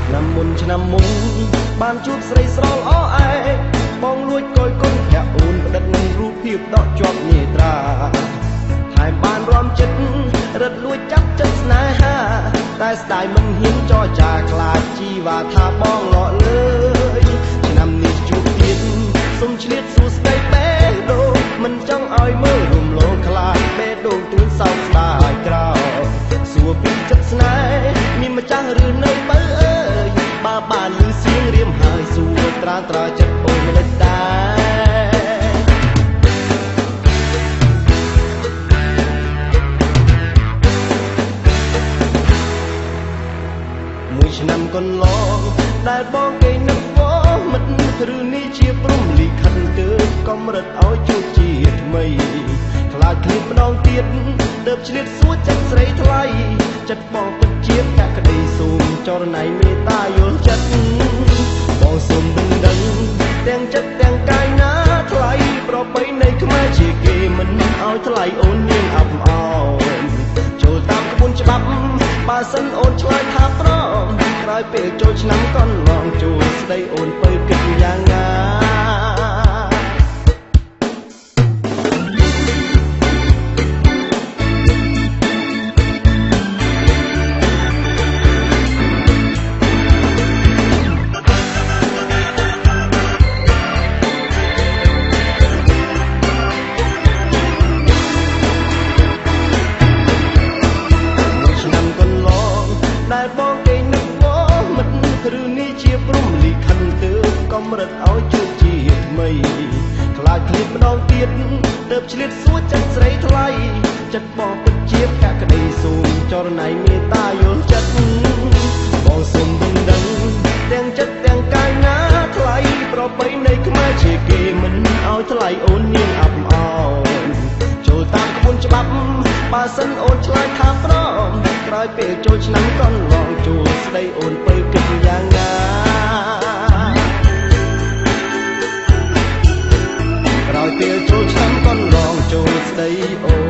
ឆ្នាំមុនបានជួបស្រីស្រលអអែបងលួចកយគុណភ័ក្រអូនផ្ដិតរូបភាពដកជាប់នេត្រាថែមបានរំចិត្តរត់លួចចាប់ចិត្តស្នេហាតែស្ដាយមិនហ៊ានចរចាខ្លាចជីវ៉ាថាបងលក់លើយឆ្នាំនេះជួបទៀតសុំឆ្លៀតសួស្ដីបេះដូងមិនចង់ឲ្យមើលរំលងខ្លាចបេះដូងទួនសោកស្ដាយក្រោយសួរពីចិត្តស្នេហ៍មានម្ចាស់ឬនៅបើអើយបើបានឮសៀងរៀមហើយសួរត្រាចិត្តអូនមិនដែរមួយឆ្នាំកន្លងដែលបងគេនឹកវមិត្តឬនេះជាព្រំលិខិតទើបកំរិតឲ្យជួបជាថ្មីខ្លាចឃ្លៀតម្ដងទៀតទើបឆ្លៀតសួរចិត្តស្រីថ្លៃចិត្តបងពិតជាភក្តីសូមចរណៃមេត្តាយល់ចិត្តបងសូមដឹងទាំងចិត្តទាំងកាយណាថ្លៃប្រពៃណីខ្មែរជាគេមិនឲ្យថ្លៃអូនមានអបអរចូលតាមក្បួនច្បាប់បើសិនអូនឆ្លើយថាប្រមក្រោយពេលចូលឆ្នាំកន្លងជួស្ដីអូនបើគិតយ៉ាងណាកម្រិតឲ្យជួបជាថ្មីខ្លាចឃ្លៀតម្ដងទៀតទើបឆ្លៀតសួរចិត្តស្រីថ្លៃចិត្តបងពិតជាភក្តីសូមចរណៃមេត្តាយល់ចិត្តបងសូមដឹងទាំងចិត្តទាំងកាយណាថ្លៃប្រពៃណីខ្មែរជាគេមិនឲ្យថ្លៃអូនមានអបអរចូលតាមក្បួនច្បាប់បើសិនអូនឆ្លើយថាប្រមក្រោយពេលចូលឆ្នាំកន្លងជួស្ដីអូនបើគិតយ៉ាងណាក្រោយពេលចូលឆ្នាំកន្លងចូលស្ដីអូ